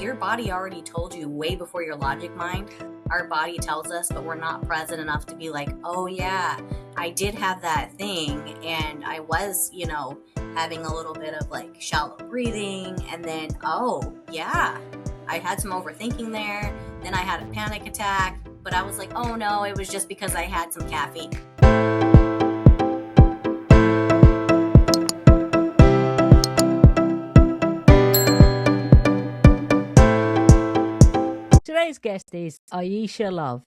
your body already told you way before your logic mind. Our body tells us, but we're not present enough to be like, oh yeah, I did have that thing, and I was, having a little bit of like shallow breathing, and then, oh yeah, I had some overthinking there, then I had a panic attack, but I was like, oh no, it was just because I had some caffeine. Today's guest is Isha Love,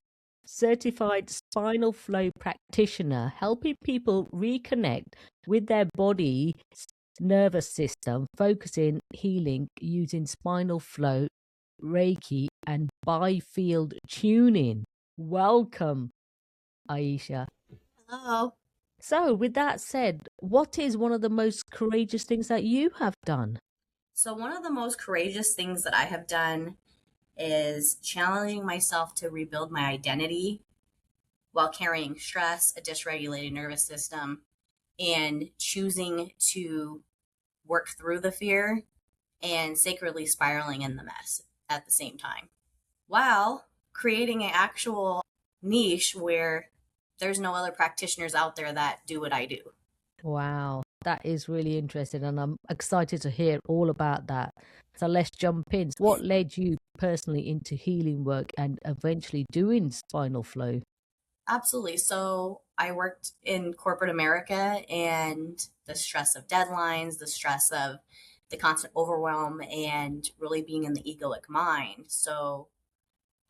certified spinal flow practitioner, helping people reconnect with their body nervous system, focusing healing using spinal flow, Reiki and Biofield Tuning. Welcome, Isha. Hello. So, with that said, what is one of the most courageous things that you have done? So one of the most courageous things that I have done is challenging myself to rebuild my identity while carrying stress, a dysregulated nervous system, and choosing to work through the fear and sacredly spiraling in the mess at the same time, while creating an actual niche where there's no other practitioners out there that do what I do. Wow, that is really interesting, and I'm excited to hear all about that. So let's jump in. What led you personally into healing work and eventually doing spinal flow? Absolutely. So I worked in corporate America, and the stress of deadlines, the stress of the constant overwhelm, and really being in the egoic mind. So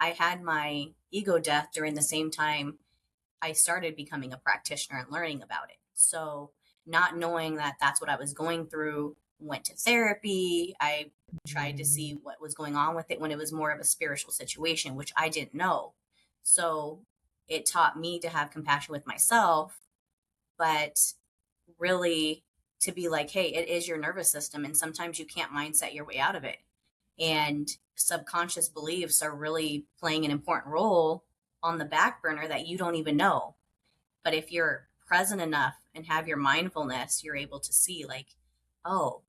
I had my ego death during the same time I started becoming a practitioner and learning about it. So, not knowing that that's what I was going through, went to therapy. I tried to see what was going on with it when it was more of a spiritual situation, which I didn't know. So, it taught me to have compassion with myself, but really to be like, hey, it is your nervous system, and sometimes you can't mindset your way out of it. And subconscious beliefs are really playing an important role on the back burner that you don't even know. But if you're present enough and have your mindfulness, you're able to see, like, oh,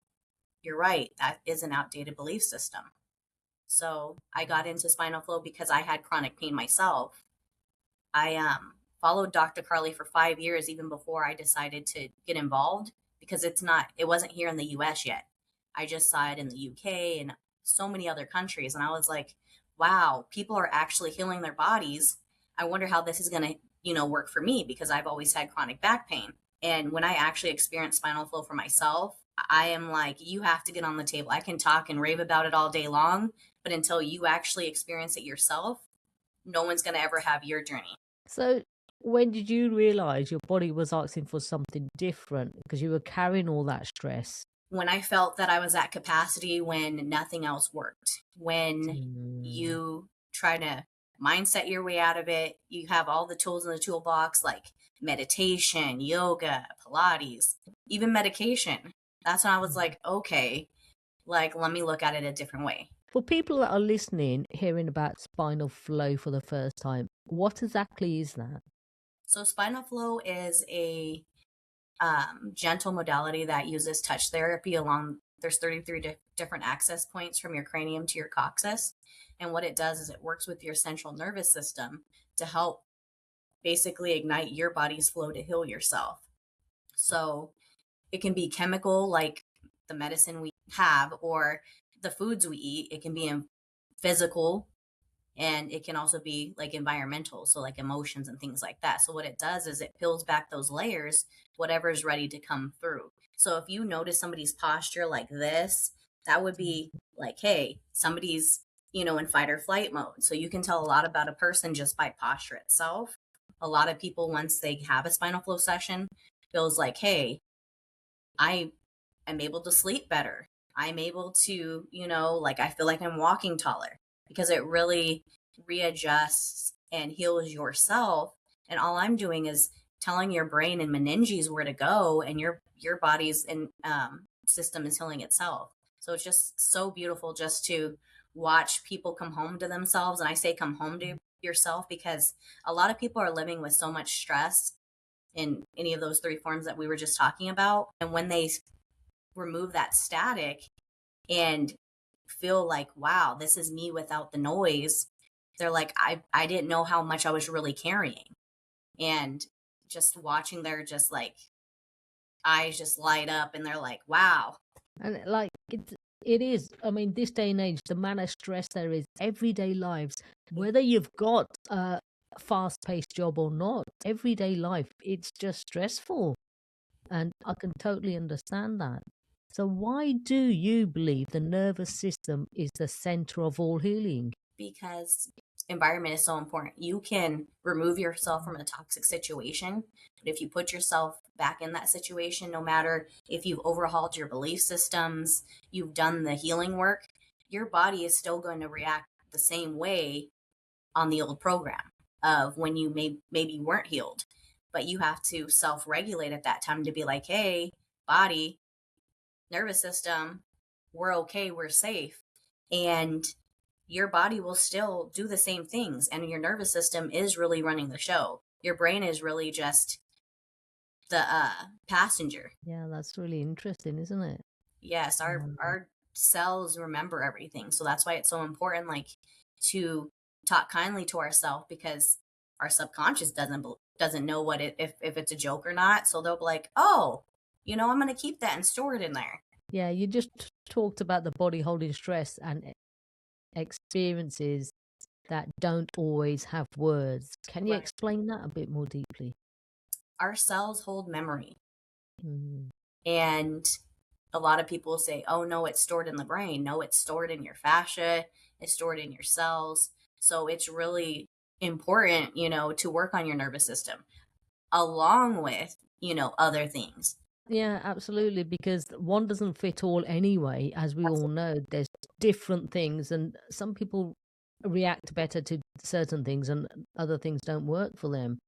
you're right, that is an outdated belief system. So I got into spinal flow because I had chronic pain myself. I followed Dr. Carly for 5 years, even before I decided to get involved, because it wasn't here in the US yet. I just saw it in the UK and so many other countries. And I was like, wow, people are actually healing their bodies. I wonder how this is going to, work for me, because I've always had chronic back pain. And when I actually experienced spinal flow for myself, I am like, you have to get on the table. I can talk and rave about it all day long, but until you actually experience it yourself, no one's going to ever have your journey. So, when did you realize your body was asking for something different because you were carrying all that stress? When I felt that I was at capacity, when nothing else worked, when you try to mindset your way out of it, you have all the tools in the toolbox like meditation, yoga, Pilates, even medication. That's when I was like, okay, like, let me look at it a different way. For people that are listening, hearing about spinal flow for the first time, what exactly is that? So, spinal flow is a gentle modality that uses touch therapy along. There's 33 different access points from your cranium to your coccyx, and what it does is it works with your central nervous system to help basically ignite your body's flow to heal yourself. So it can be chemical, like the medicine we have, or the foods we eat. It can be physical, and it can also be like environmental, so like emotions and things like that. So what it does is it peels back those layers, whatever is ready to come through. So if you notice somebody's posture like this, that would be like, hey, somebody's in fight or flight mode. So you can tell a lot about a person just by posture itself. A lot of people, once they have a spinal flow session, feels like, hey, I am able to sleep better. I'm able to, like, I feel like I'm walking taller, because it really readjusts and heals yourself. And all I'm doing is telling your brain and meninges where to go, and your body's system is healing itself. So it's just so beautiful just to watch people come home to themselves. And I say come home to yourself because a lot of people are living with so much stress in any of those three forms that we were just talking about. And when they remove that static and feel like, wow, this is me without the noise. They're like, I didn't know how much I was really carrying. And just watching their just like eyes just light up and they're like, wow. And like it is. I mean, this day and age, the amount of stress there is, everyday lives, whether you've got a fast-paced job or not, everyday life, it's just stressful. And I can totally understand that. So why do you believe the nervous system is the center of all healing? Because environment is so important. You can remove yourself from a toxic situation, but if you put yourself back in that situation, no matter if you've overhauled your belief systems, you've done the healing work, your body is still going to react the same way on the old program of when you maybe weren't healed. But you have to self-regulate at that time to be like, hey, body, nervous system, we're okay, we're safe. And your body will still do the same things. And your nervous system is really running the show. Your brain is really just the passenger. Yeah, that's really interesting, isn't it? Yes, our cells remember everything. So that's why it's so important, like, to talk kindly to ourselves, because our subconscious doesn't know what it if it's a joke or not. So they'll be like, oh, I'm going to keep that and store it in there. Yeah, you just talked about the body holding stress and experiences that don't always have words. Can you Right. explain that a bit more deeply? Our cells hold memory. Mm. And a lot of people say, oh, no, it's stored in the brain. No, it's stored in your fascia, it's stored in your cells. So it's really important, to work on your nervous system along with, other things. Yeah, absolutely. Because one doesn't fit all anyway. As we all know, there's different things, and some people react better to certain things, and other things don't work for them.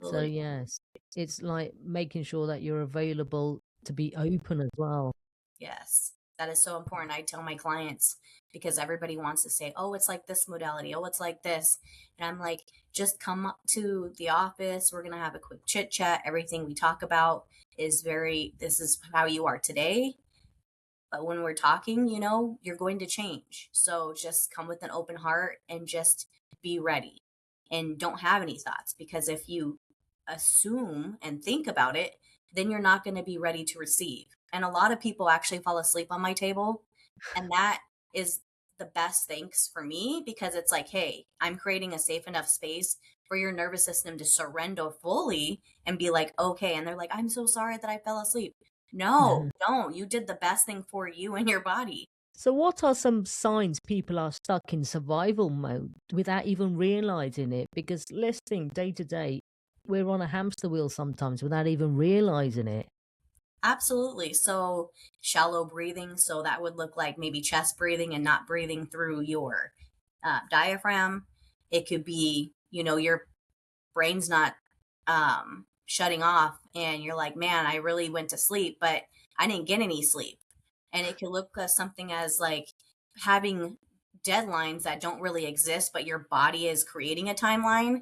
So, Absolutely. yes, it's like making sure that you're available to be open as well. Yes. That is so important. I tell my clients, because everybody wants to say, oh, it's like this modality. Oh, it's like this. And I'm like, just come up to the office. We're going to have a quick chit chat. Everything we talk about this is how you are today. But when we're talking, you're going to change. So just come with an open heart and just be ready and don't have any thoughts, because if you assume and think about it, then you're not going to be ready to receive. And a lot of people actually fall asleep on my table. And that is the best thanks for me, because it's like, hey, I'm creating a safe enough space for your nervous system to surrender fully and be like, okay. And they're like, I'm so sorry that I fell asleep. No, don't. You did the best thing for you and your body. So, what are some signs people are stuck in survival mode without even realizing it? Because let's think day to day, we're on a hamster wheel sometimes without even realizing it. Absolutely. So, shallow breathing. So, that would look like maybe chest breathing and not breathing through your diaphragm. It could be, your brain's not shutting off and you're like, man, I really went to sleep, but I didn't get any sleep. And it could look something as like having deadlines that don't really exist, but your body is creating a timeline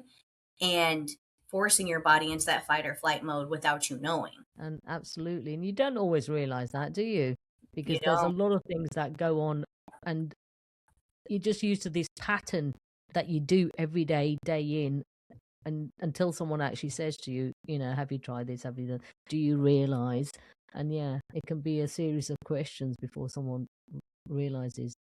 and forcing your body into that fight or flight mode without you knowing. And absolutely. And you don't always realize that, do you? You Because there's a know, lot of things that go on, and you're just used to this pattern that you do every day, day in, and until someone actually says to you, have you tried this? Have you done? Do you realize? And yeah, it can be a series of questions before someone realizes.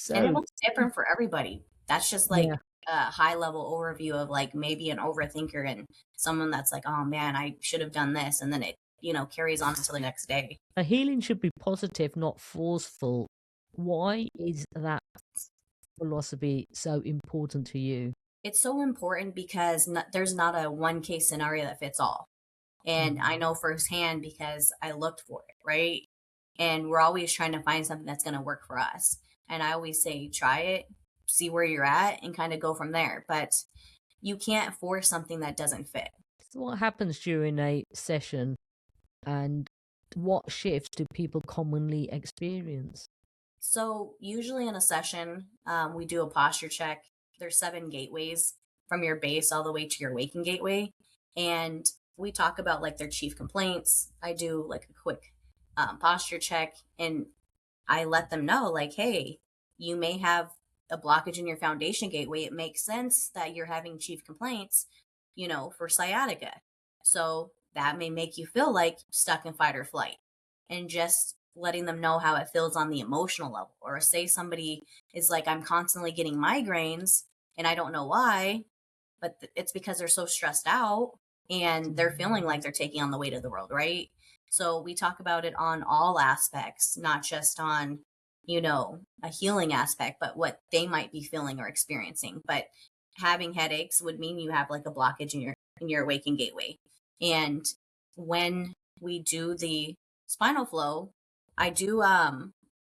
and it So, looks different for everybody. That's just like yeah, a high level overview of like maybe an overthinker and someone that's like, oh man, I should have done this. And then it, carries on until the next day. a healing should be positive, not forceful. Why is that philosophy so important to you? It's so important because there's not a one case scenario that fits all. And I know firsthand because I looked for it, right? And we're always trying to find something that's going to work for us. And I always say, try it, see where you're at, and kind of go from there. But you can't force something that doesn't fit. So, what happens during a session, and what shifts do people commonly experience? So, usually in a session, we do a posture check. There's 7 gateways from your base all the way to your waking gateway. And we talk about like their chief complaints. I do like a quick posture check. And I let them know, like, hey, you may have a blockage in your foundation gateway. It makes sense that you're having chief complaints, for sciatica. So that may make you feel like stuck in fight or flight. And just letting them know how it feels on the emotional level. Or say somebody is like, I'm constantly getting migraines and I don't know why, but it's because they're so stressed out and they're feeling like they're taking on the weight of the world, right? So we talk about it on all aspects, not just on, a healing aspect, but what they might be feeling or experiencing. But having headaches would mean you have like a blockage in your waking gateway. And when we do the spinal flow, I do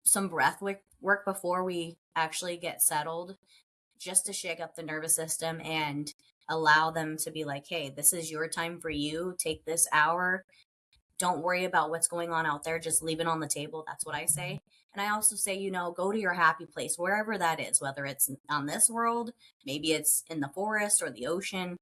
some breath work before we actually get settled, just to shake up the nervous system and allow them to be like, hey, this is your time for you. Take this hour. Don't worry about what's going on out there. Just leave it on the table. That's what I say. And I also say, go to your happy place, wherever that is, whether it's on this world, maybe it's in the forest or the ocean.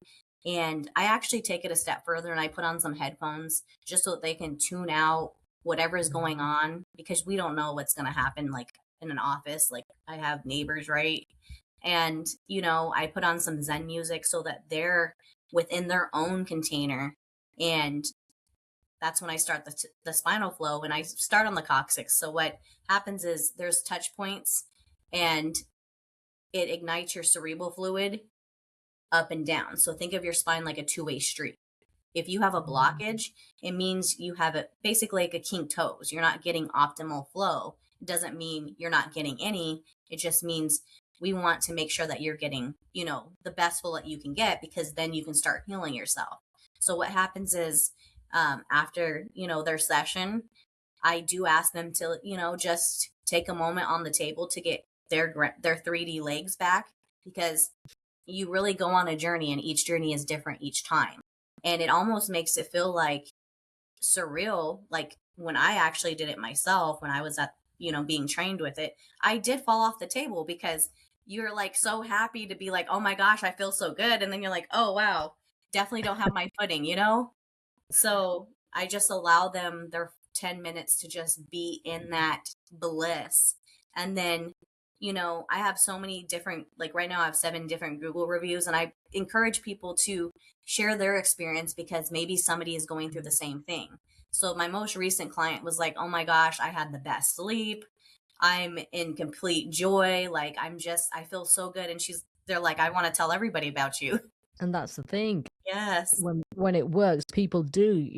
And I actually take it a step further and I put on some headphones just so that they can tune out whatever is going on, because we don't know what's going to happen, like in an office. Like I have neighbors, right? And, I put on some Zen music so that they're within their own container. And that's when I start the spinal flow, and I start on the coccyx. So what happens is there's touch points and it ignites your cerebral fluid up and down. So think of your spine like a two-way street. If you have a blockage, it means you have it basically like a kinked toes. You're not getting optimal flow. It doesn't mean you're not getting any. It just means we want to make sure that you're getting, the best flow that you can get, because then you can start healing yourself. So what happens is after, their session, I do ask them to, just take a moment on the table to get their 3D legs back, because you really go on a journey and each journey is different each time. And it almost makes it feel like surreal. Like when I actually did it myself, when I was at, being trained with it, I did fall off the table, because you're like so happy to be like, oh my gosh, I feel so good. And then you're like, oh wow, definitely don't have my footing, So I just allow them their 10 minutes to just be in that bliss. And then, I have so many different, like right now I have 7 different Google reviews, and I encourage people to share their experience, because maybe somebody is going through the same thing. So my most recent client was like, oh my gosh, I had the best sleep. I'm in complete joy. Like I feel so good. And they're like, I want to tell everybody about you. And that's the thing. Yes. When it works, people do,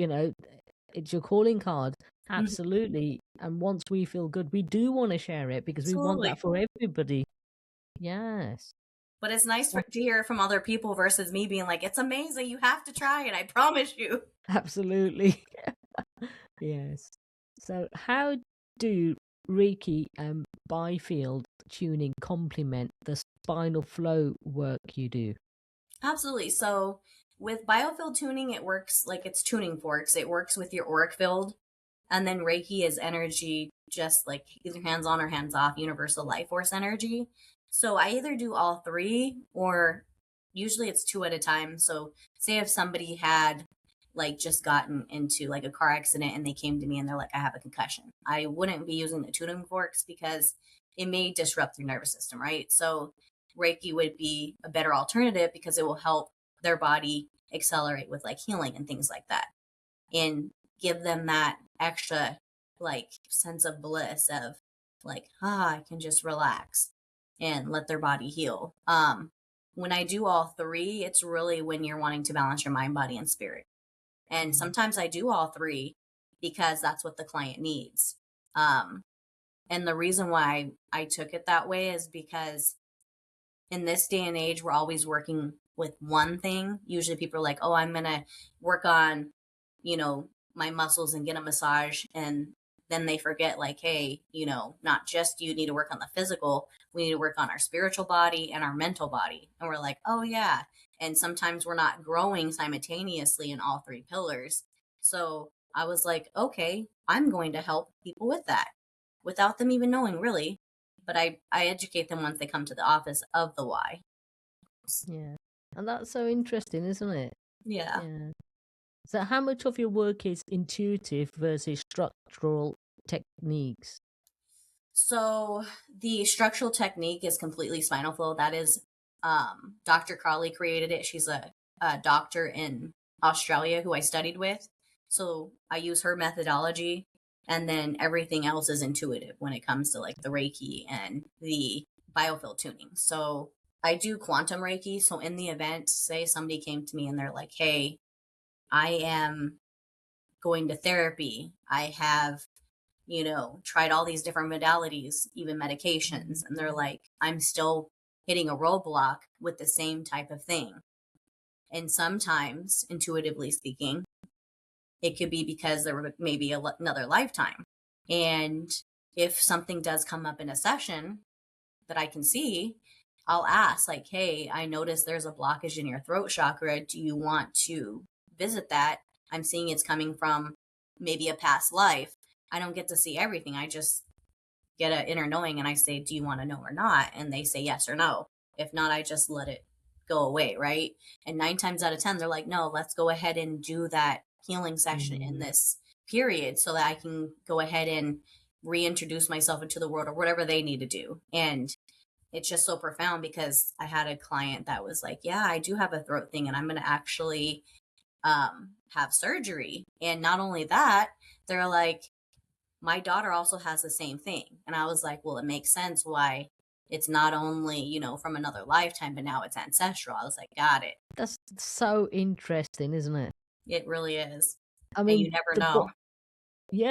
it's your calling card. Absolutely. And once we feel good, we do want to share it, because we want Absolutely. that for everybody. Yes. But it's nice to hear it from other people versus me being like, it's amazing. You have to try it. I promise you. Absolutely. Yes. So how do Reiki and Biofield tuning complement the spinal flow work you do? Absolutely. So with biofield tuning, it works like it's tuning forks. It works with your auric field. And then Reiki is energy, just like either hands on or hands off, universal life force energy. So I either do all three, or usually it's 2 at a time. So say if somebody had like just gotten into like a car accident and they came to me and they're like, I have a concussion, I wouldn't be using the tuning forks because it may disrupt their nervous system, right? So Reiki would be a better alternative, because it will help their body accelerate with like healing and things like that, and give them that extra like sense of bliss of like, I can just relax and let their body heal. When I do all three, it's really when you're wanting to balance your mind, body, and spirit. And sometimes I do all three because that's what the client needs. And the reason why I took it that way is because in this day and age, we're always working with one thing. Usually people are like, oh, I'm going to work on, my muscles and get a massage. And then they forget like, hey, not just you need to work on the physical, we need to work on our spiritual body and our mental body. And we're like, oh yeah. And sometimes we're not growing simultaneously in all three pillars. So I was like, okay, I'm going to help people with that without them even knowing, really. But I educate them once they come to the office of the why. Yeah. And that's so interesting, isn't it? Yeah. Yeah. So how much of your work is intuitive versus structural techniques? So the structural technique is completely spinal flow. That is, Dr. Carly created it. She's a doctor in Australia who I studied with. So I use her methodology, and then everything else is intuitive when it comes to like the Reiki and the biofield tuning. So I do quantum Reiki. So in the event, say somebody came to me and they're like, hey, I am going to therapy. I have, tried all these different modalities, even medications. And they're like, I'm still hitting a roadblock with the same type of thing. And sometimes, intuitively speaking, it could be because there were maybe another lifetime. And if something does come up in a session that I can see, I'll ask, like, hey, I noticed there's a blockage in your throat chakra. Do you want to visit that? I'm seeing it's coming from maybe a past life. I don't get to see everything. I just get an inner knowing, and I say, do you want to know or not? And they say yes or no. If not, I just let it go away, right? And 9 times out of 10, they're like, no, let's go ahead and do that healing session in this period so that I can go ahead and reintroduce myself into the world or whatever they need to do. And it's just so profound because I had a client that was like, yeah, I do have a throat thing and I'm going to actually have surgery. And not only that, they're like, my daughter also has the same thing. And I was like, well, it makes sense why it's not only, from another lifetime, but now it's ancestral. I was like, got it. That's so interesting, isn't it? It really is. I And you mean, never know.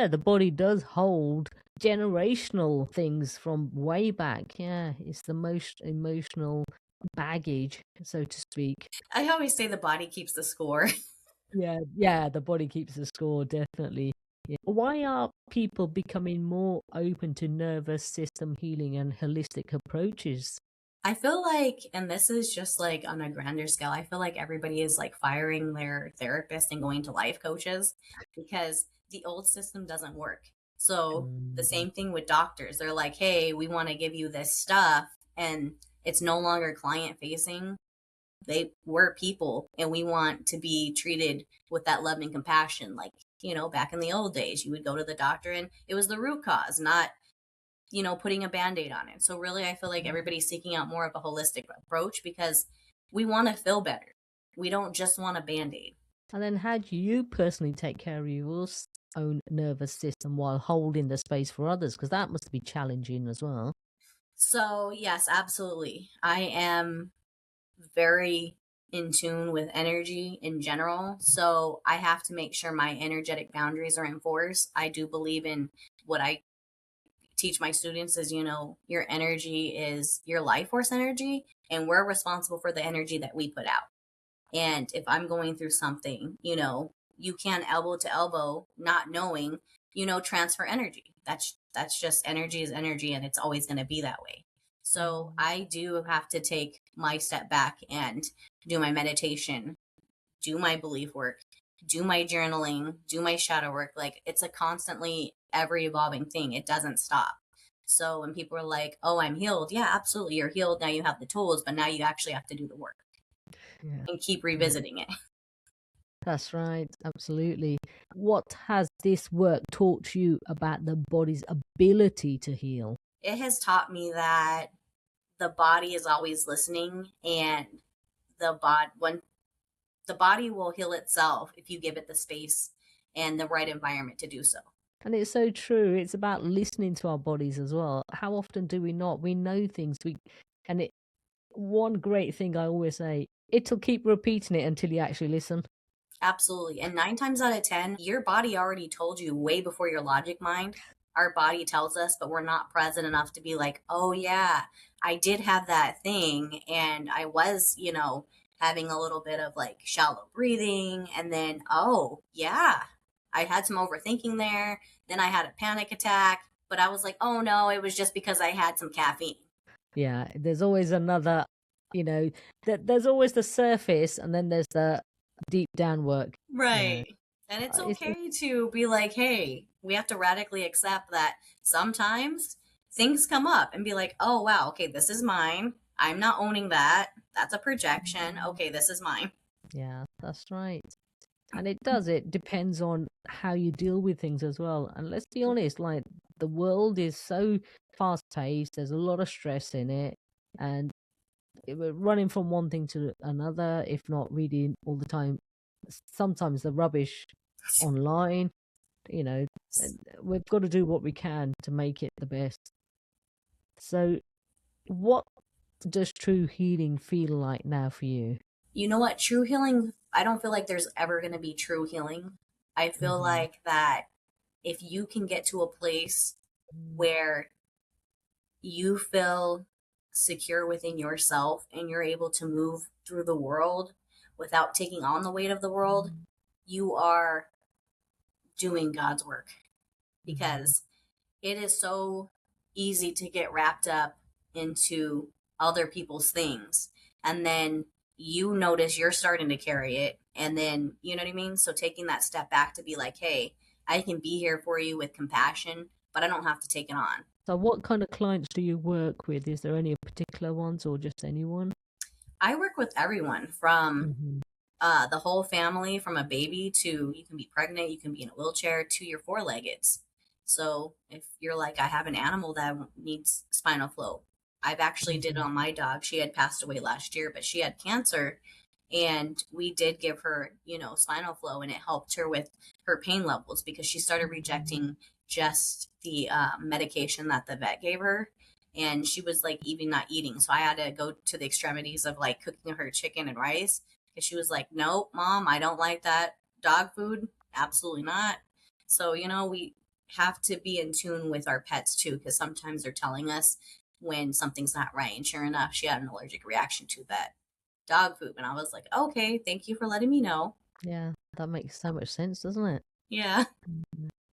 the body does hold generational things from way back. Yeah, it's the most emotional baggage, so to speak. I always say the body keeps the score. Yeah, the body keeps the score, definitely. Yeah. Why are people becoming more open to nervous system healing and holistic approaches? I feel like, and this is just like on a grander scale, I feel like everybody is like firing their therapist and going to life coaches because the old system doesn't work. So the Mm. same thing with doctors. They're like, hey, we want to give you this stuff, and it's no longer client facing. We're people and we want to be treated with that love and compassion. Like, back in the old days, you would go to the doctor and it was the root cause, not putting a band-aid on it. So really, I feel like everybody's seeking out more of a holistic approach because we want to feel better. We don't just want a band-aid. And then, how do you personally take care of your own nervous system while holding the space for others? Because that must be challenging as well. So yes, absolutely. I am very in tune with energy in general. So I have to make sure my energetic boundaries are enforced. I do believe in what I teach my students is, your energy is your life force energy, and we're responsible for the energy that we put out. And if I'm going through something, you can elbow to elbow, not knowing, transfer energy. That's just energy is energy, and it's always going to be that way. So I do have to take my step back and do my meditation, do my belief work, do my journaling, do my shadow work. Like, it's a constantly ever evolving thing. It doesn't stop. So when people are like, oh, I'm healed. Yeah, absolutely. You're healed. Now you have the tools, but now you actually have to do the work Yeah. and keep revisiting it. That's right, absolutely. What has this work taught you about the body's ability to heal? It has taught me that the body is always listening, and when the body will heal itself if you give it the space and the right environment to do so. And it's so true. It's about listening to our bodies as well. How often do we not? We know things. And it. One great thing I always say, it'll keep repeating it until you actually listen. Absolutely. And 9 times out of 10, your body already told you way before your logic mind. Our body tells us, but we're not present enough to be like, oh, yeah, I did have that thing. And I was, having a little bit of like shallow breathing. And then, oh, yeah, I had some overthinking there. Then I had a panic attack. But I was like, oh, no, it was just because I had some caffeine. Yeah, there's always another, there's always the surface and then there's the deep down work. Right. And it's okay to be like, hey, we have to radically accept that sometimes things come up and be like, oh, wow, okay, this is mine. I'm not owning that. That's a projection. Okay, this is mine. Yeah, that's right. And it depends on how you deal with things as well. And let's be honest, like the world is so fast paced, there's a lot of stress in it, and we're running from one thing to another, if not reading all the time. Sometimes the rubbish online, you know, and we've got to do what we can to make it the best. So, what does true healing feel like now for you? You know what? True healing, I don't feel like there's ever going to be true healing. I feel Mm-hmm. like that if you can get to a place where you feel secure within yourself and you're able to move through the world without taking on the weight of the world, you are doing God's work, because it is so easy to get wrapped up into other people's things. And then you notice you're starting to carry it. And then, you know what I mean? So taking that step back to be like, hey, I can be here for you with compassion, but I don't have to take it on. So, what kind of clients do you work with? Is there any particular ones or just anyone? I work with everyone from Mm-hmm. the whole family, from a baby to you can be pregnant, you can be in a wheelchair, to your four-leggeds. So if you're like, I have an animal that needs spinal flow, I've actually did it on my dog. She had passed away last year, but she had cancer, and we did give her, spinal flow, and it helped her with her pain levels because she started rejecting just the medication that the vet gave her, and she was like even not eating. So I had to go to the extremities of like cooking her chicken and rice, because she was like, nope, mom, I don't like that dog food. Absolutely not. So, we have to be in tune with our pets too, because sometimes they're telling us when something's not right. And sure enough, she had an allergic reaction to that dog food. And I was like, okay, thank you for letting me know. Yeah, that makes so much sense, doesn't it? Yeah.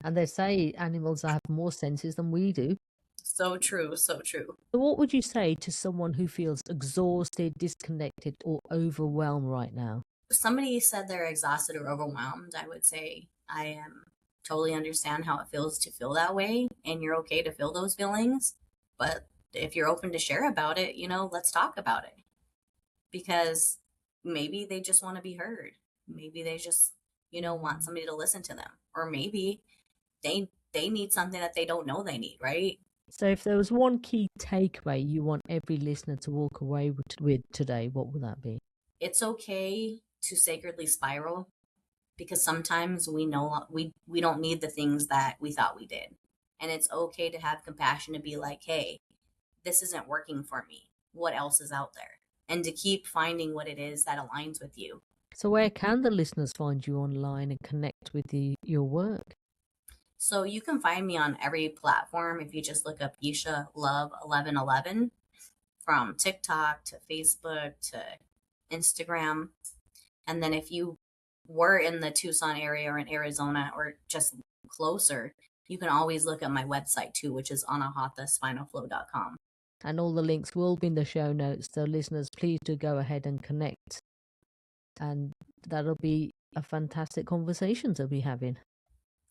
And they say animals have more senses than we do. So true. So true. So, what would you say to someone who feels exhausted, disconnected, or overwhelmed right now? If somebody said they're exhausted or overwhelmed, I would say I am totally understand how it feels to feel that way, and you're okay to feel those feelings. But if you're open to share about it, let's talk about it, because maybe they just want to be heard. Maybe they just, want somebody to listen to them, or maybe they need something that they don't know they need, right? So, if there was one key takeaway you want every listener to walk away with today, what would that be? It's okay to sacredly spiral, because sometimes we know we don't need the things that we thought we did. And it's okay to have compassion, to be like, hey, this isn't working for me. What else is out there? And to keep finding what it is that aligns with you. So, where can the listeners find you online and connect with your work? So you can find me on every platform if you just look up Isha Love 1111, from TikTok to Facebook to Instagram. And then if you were in the Tucson area or in Arizona or just closer, you can always look at my website too, which is anahathaspinalflow.com. And all the links will be in the show notes. So, listeners, please do go ahead and connect. And that'll be a fantastic conversation to be having.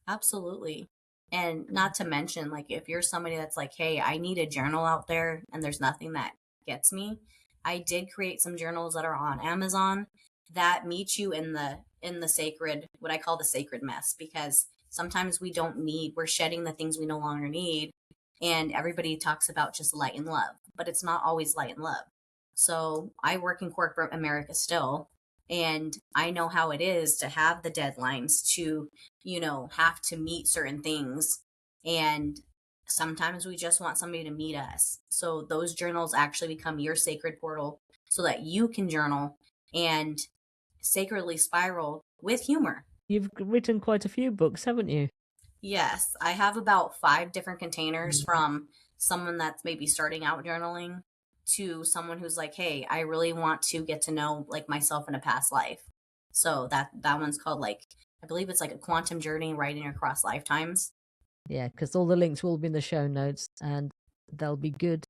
Absolutely. And not to mention, like, if you're somebody that's like, hey, I need a journal out there and there's nothing that gets me, I did create some journals that are on Amazon that meet you in the sacred, what I call the sacred mess, because sometimes we're shedding the things we no longer need. And everybody talks about just light and love, but it's not always light and love. So I work in corporate America still, and I know how it is to have the deadlines, to have to meet certain things. And sometimes we just want somebody to meet us. So those journals actually become your sacred portal so that you can journal and sacredly spiral with humor. You've written quite a few books, haven't you? Yes, I have about 5 different containers, from someone that's maybe starting out journaling to someone who's like, hey, I really want to get to know like myself in a past life. So that one's called, like, I believe it's like a quantum journey, writing across lifetimes. Yeah, because all the links will be in the show notes and they'll be good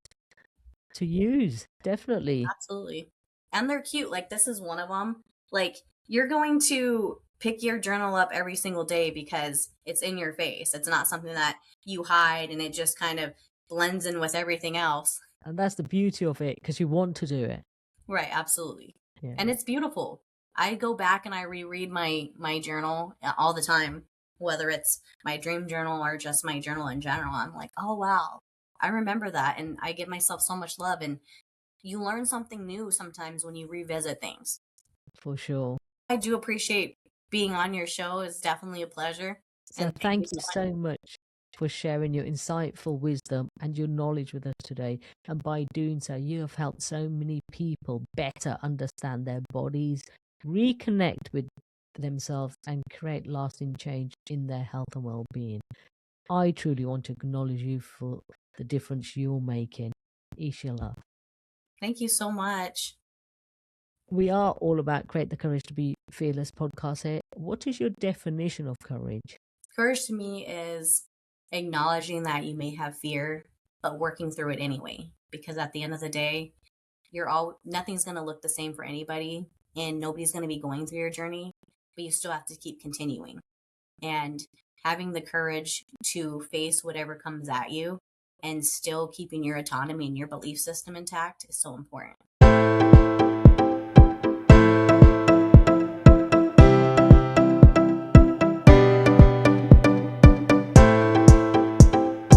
to use. Definitely. Absolutely. And they're cute. Like, this is one of them. Like, you're going to pick your journal up every single day because it's in your face. It's not something that you hide and it just kind of blends in with everything else. And that's the beauty of it, because you want to do it. Right. Absolutely. Yeah. And it's beautiful. I go back and I reread my journal all the time, whether it's my dream journal or just my journal in general. I'm like, oh wow, I remember that, and I give myself so much love. And you learn something new sometimes when you revisit things. For sure. I do appreciate being on your show. It's definitely a pleasure, So and thank you thank so you much. so much for sharing your insightful wisdom and your knowledge with us today. And by doing so, you have helped so many people better understand their bodies, reconnect with themselves, and create lasting change in their health and well-being. I truly want to acknowledge you for the difference you're making. Isha Love. Thank you so much. We are all about Create the Courage to Be Fearless podcast here. What is your definition of courage? Courage to me is acknowledging that you may have fear, but working through it anyway. Because at the end of the day, nothing's going to look the same for anybody, and nobody's going to be going through your journey, but you still have to keep continuing. And having the courage to face whatever comes at you and still keeping your autonomy and your belief system intact is so important.